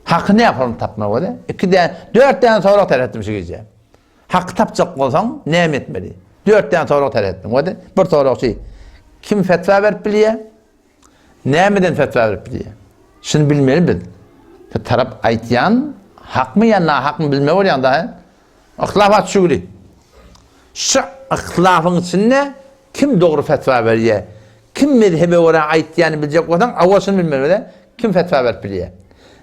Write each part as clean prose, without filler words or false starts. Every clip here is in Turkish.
Hakkı ne yapalım tapmak o da? 4 tane soru terlettim şu gece. Hakkı tapacak olsan ne etmeli? 4 tane soru terlettim o da. Bir soru şey. Kim fetva verip biliye? Nämeden fetva verip biliye? Şunu bilmeli bil. Tarap aytyan hak mı ya hak mı bilme bolýan da. Ihtilafat şuly. Şu ihtilafın içinde kim doğru fetva veriyor? Kim mezhebe ora aytýany biljek bolsan, awasını bilmeli de. Kim fetva verip biliye?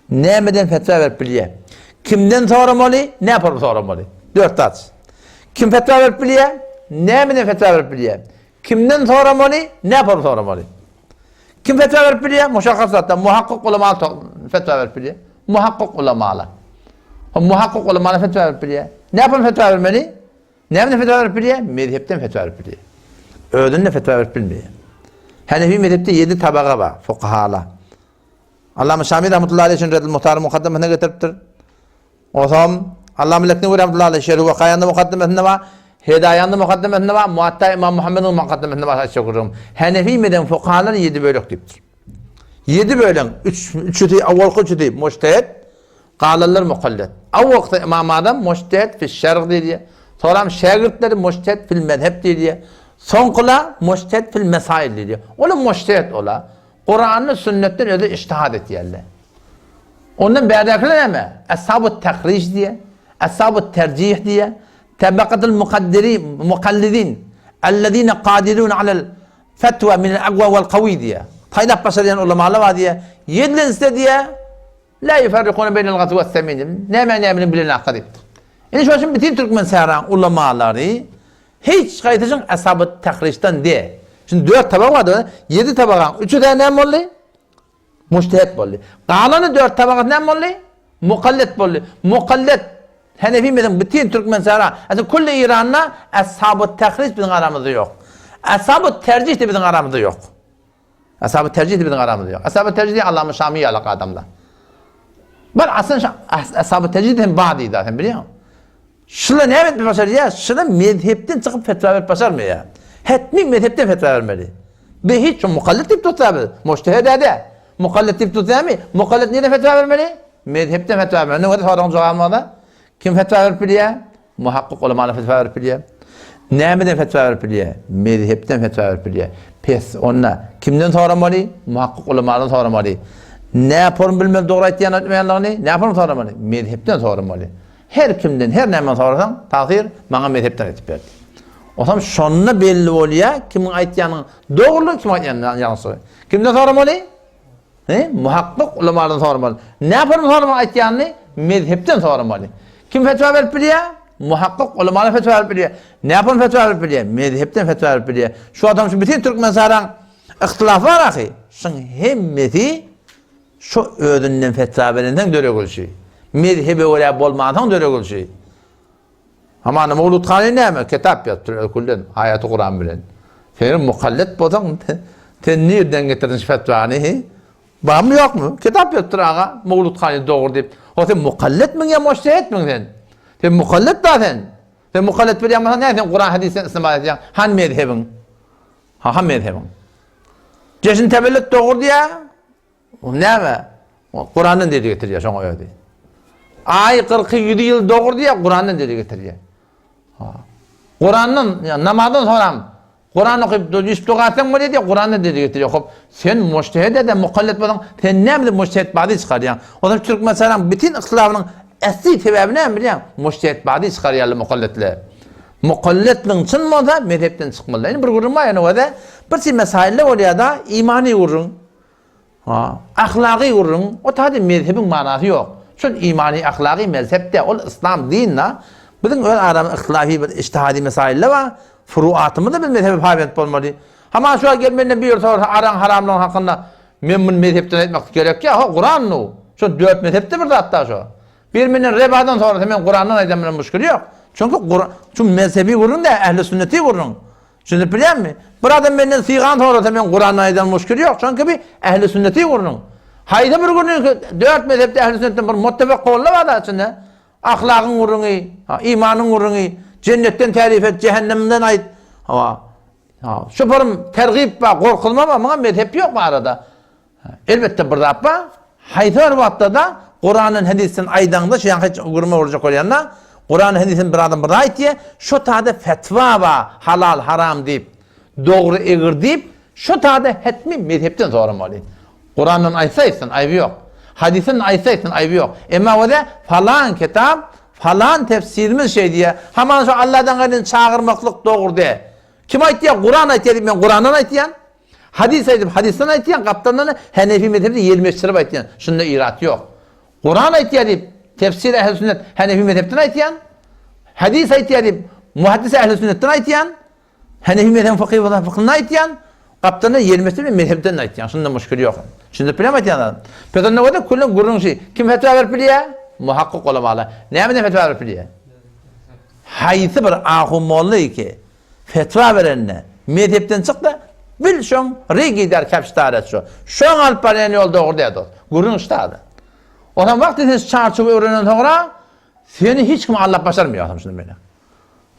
Nämeden fetva verip biliye? Kimden soramaly? Ne yapar soramaly? 4 tat. Kim fetva verip biliye? Nämeden fetva verip biliye? Kimden soramaly? Ne yapar soramaly? Kim fetva verip biliye? Muşakkasatda muhakkik ulema fetva verip biliye. Muhakkik ulemalar. O muhakkik ulemalar fetva verip biliye. Ne yapar fetva vermeli? Nämeden fetva verip biliye? Mezhepten fetva verip biliye. Ödünle fetva verip bilmiyor. Hanefi mezhepte 7 tabaga var, fuqahala. Allame Şamî rahmetullahi aleyhi Redül Muhtar mukaddemesine getiripdir. O zaman Allame Leknevi rahmetullahi aleyhi Şerh Vakayanda mukaddemesinde var, Hedayanda mukaddemesinde var, Muatta İmam Muhammed'in mukaddemesinde var. Hanefi mezhep fuqahalar 7 bölük diptir. 7 bölük, 3'ü avvalki 3'ü mujtehid, qalanlar muqallid. Avvalki İmam Adam mujtehid fi şerh diye. Sonra şagirdleri mujtehid fil mezhep diye. Sonqula mujtehid fil mesail diye. Ola mujtehid ola. Kur'an'ı sünnetten öde ijtihad etýärler. Ondan bäderkiler näme? Ashab-ı tahric diye, ashab-ı tercih diye, tabaqatul muqallidin ellezine qadirun alel fetva min al-aqwa vel qawi diye. Taylap başlayan ulemalar var diye. Yedinse diye la yufarriquna beynel gatwi ve semin. Näme bilen akadip. Yani şu an bütün Türkmen saran ulemaları hiç kayıtacın ashab-ı tahric'ten diye. Şimdi 4 tabak vardı, 7 tabak. 3'ü de ne bolly? Mujtehid bolly. Qalanı 4 tabak ne bolly? Muqallid bolly. Muqallid Hanefi mezhep bütün Türkmen saran. Aslında kulli İran'da ashab-ı tahric bizim aramızda yok. Ashab-ı tercih de bizim aramızda yok. Ashab-ı tercih de bizim aramızda yok. Ashab-ı tercih de Allame Şamî alaka adamlar. Ben aslında ashab-ı tercih de ba'di zaten biliyor musun? Şuna ne evet bir başarı ya? Şuna mezhepten çıkıp fetva verip başarmıyor ya. Hetmi mezhepten fetva vermeli. Be hiç mukallid tip tutabilir. Mujtehid ede. Mukallid tip tutabilir. Mukallid nerede fetva vermeli? Mezhepten fetva vermeli. Ne kadar soran cevabında? Kim fetva verip biliyor? Muhakkik ulemalar fetva verip biliyor. Nämeden fetva verip biliyor? Mezhepten fetva verip biliyor. Pes onna kimden soramalı? Muhakkik ulemalardan soramalı. Ne yaparım bilmem doğru aytýan etmeýänlerini? Ne yaparım soramalı? Mezhepten soramalı. Her kimden, her näme sorasan, tahir maňa mezhepten etip berdi. O zaman şonuna belli bolýar, kimin aytýanyň dogrulygy, kim aytýanyň ýalňyzy. Kimden soramaly? Muhakkik ulemalardan soramaly. Ne yaparım soramaly aytýanyny? Mezhepten soramaly. Kim fetva berip bilýär? Muhakkik ulemalar fetva berip bilýär. Ne yaparım fetva berip bilýär? Mezhepten fetva berip bilýär. Şu adam şu bütün Türkmen saran ihtilaf var ahy. Şoň hemmeti şu ödünden fetva berenden döregülşi. Mezhebe ola bolmadan döregülşi. Ama Mevlud Hany näme? Kitap ýazdyr kullen ayat-ı Kur'an bilen. Sen mukallid bolsaň sen nerden getirdin fetvany? Bar mı yok mu? Kitap ýazdyr aga Mevlud Hany dogry dip. O sen mukallid mi ya mujtehid mi sen? Sen mukallid da sen. Sen mukallid bilýän näme? Sen Kur'an hadisen istinbat edýän han mezhebin. Han mezhebin. Jeşin tebellet dogry diýä. O näme? Kur'andan dedi getirýär şoňa öýdi. Ay 47 ýyl dogry diýä Kur'andan dedi getirýär. Kur'an'ın namazdan soram. Kur'an okuyup istigasen mi dedi? Kur'an'ı dedi getiriyor. Hop sen mujtehid ede mukallid bolan. Sen ne bilip mujtehid ba'di çıkaryan. O zaman Türk mesela bütün ihtilafının asli sebebi ne bilýän? Mujtehid ba'di çıkarýarlar mukallidler. Mukallidliň çyn bolsa mezhepden çykmaly. Yani bir gurulma yani o da bir mesailler bolýar da imani urun. Ahlaki urun. O tadı mezhebin manasy yok. Şol imani ahlaki mezhepde ol İslam dinna bizim öyle aramızda ihtilafi bir ijtihadi mesailler var. Furuatımı da bir mezhebe payment bolmaly. Ama şu gelmenden bir yurta aran haramlığın hakkında men bunu mezhepten etmek gerek ya. Kur'an no. Şu 4 mezhepte bir hatta şu. Bir menen rebadan sonra hemen Kur'an'dan aydamın müşkili yok. Çünkü şu mezhebi vurun da ehli sünneti vurun. Şimdi bilýär mi? Bir adam menden sigan sonra hemen Kur'an'dan aydamın müşkili yok. Çünkü bir ehli sünneti vurun. Hayda bir günü 4 mezhepte ehli sünnetten bir muttefak kowly var da içinde. Ahlakyň uruny, imanyň uruny, cennetten tarif et, cehennemden ayt. Şu param tergip ba, korkulma ba, maňa mezhep yok bu arada. Elbette bir zat ba, haýdar wagtda da Kur'an'ın hadisin aydanda şu hiç gurma olacak olayanlar Kur'an'ın hadisin bir adam bir ayet diye şu taada fetva va halal haram deyip doğru egir deyip şu taada hetmi mezhepten sormalı. Kur'an'ın ayetsin ayıbı yok. Hadisin ayetsin ayıbı yok. Ama o da falan kitap falan tefsirimiz şey diye hemen şu Allah'tan gayrı çağırmaklık doğru de. Kim ayet ya? Kur'an ayet dedim ben Kur'an'dan ayetiyen. Hadis ayetip hadisten ayetiyen kaptanlarını Hanefi mezhebinde 25 sırf ayetiyen. Şunda irat yok. Kur'an ayetiyen deyip tefsir ehl-i sünnet Hanefi mezhebten ayetiyen. Hadis ayetiyen deyip muhaddis ehl-i sünnetten ayetiyen. Hanefi mezhebin fıkhından ayetiyen. Kaptanı 25 sırf mezhebten ayetiyen. Şunda müşkül yok. Şimdi bilem ayetiyen. Peki ne kadar kullum gururun şey. Kim fetva verip biliyor? Muhakkak olamalı. Ne mi de fetva verip biliyor? Haysi bir ahumollu ki fetva verenine mezhepten çıktı. Bil şun rigi der kapştaret şu. Şun alıp baren yol doğru dedi. Gurun iştadı. O zaman vakti siz çarçıvı öğrenen sonra seni hiç kim Allah başarmıyor adam şimdi böyle.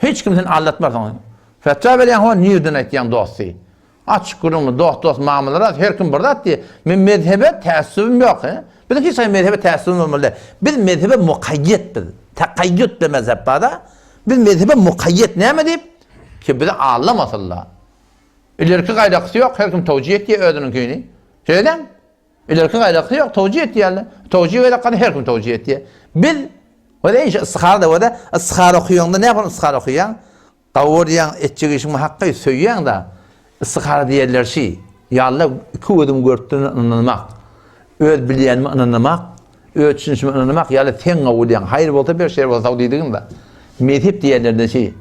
Hiç kim seni anlatmaz. Fetva veren o nirden ettiğin dostu. Açık gurunlu dost mamulara her kim burada diye. Men mezhebe teessübüm yok. Bir de hiç mezhebe teessübüm olmalı. Biz mezhebe mukayyet biz. Takayyut bir mezhep bada. Biz mezhebe mukayyet ne mi deyip? Ki bize ağlamasınlar. İleriki gaydakısı yok, her kim tevcih et diye ödünün köyünü. Şeyden, ileriki gaydakısı yok, tevcih et diye. Tevcih gaydakısı her kim tevcih et diye. Biz, o da iş, ıskar da o da, ıskar okuyanda ne yapalım ıskar okuyan? Kavur yan, etçik işin hakkı söyleyen da, ıskar diyerler şey, yallah iki ödüm görttüğünü anlamak, öd bileyenimi anlamak, öd çınışımı anlamak, yallah sen kavur yan, hayır olsa bir şey olsa dediğin de, mezhep diyerlerde şey,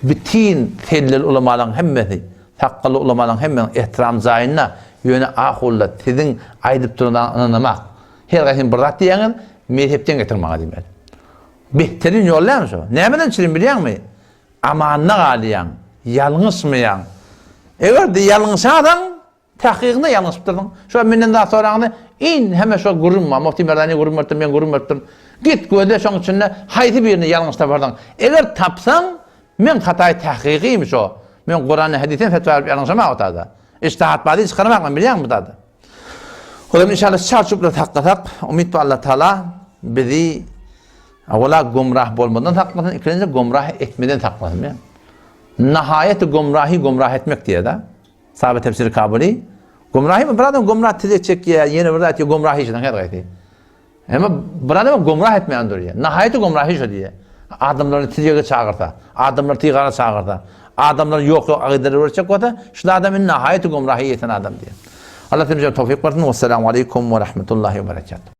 bütün tellel ulamaların hemmesi, takkalı ulamaların hemen ihtiram zayinna, yöne ahulla, sizin aydıp durunan anlamak, her kaysin bırak diyenin, mezhepten getirmeye demeli. Behterin yollayın şu. Nemeden çirin biliyor musun? Amanına galiyan, yalnızmayan. Eğer de yalnızsan, tahkikinde yalnız bitirdin. Şu an benden daha sonra in hemen şu gururma, Muhti Merdani gurur ettim, ben gurur ettim. Git göde şunun içinde haydi birini yalnız tapardın. Eğer tapsan, men hatayı tahkikiymiş o. Men Kur'an'ı hadisin fetva verip yanlışama otada. İştihat badi çıkarmakla biliyor musun tadı? O zaman inşallah çarçupla taklatak, umid bu Allah Teala bizi evvela gumrah bolmadan taklasın, ikinci gumrah etmeden taklasın. Ya. Nihayeti gumrah etmek diye de. Sahabe tefsiri kabuli. Gumrahi mi? Bir adam gumrah tezecek ya, yeni bir adam gumrahi işten her gayti. Ama bir adam gumrah etmeyen duruyor. Nihayeti gumrahi şu diye. Adamları tezeye çağırta, adamları tigara çağırta. Adamlar yok agideleri verecek o da şu adamın nihayeti gumrahi yeten adam diye. Allah temizce tevfik versin. Vesselamu aleyküm ve rahmetullahi ve berekatuhu.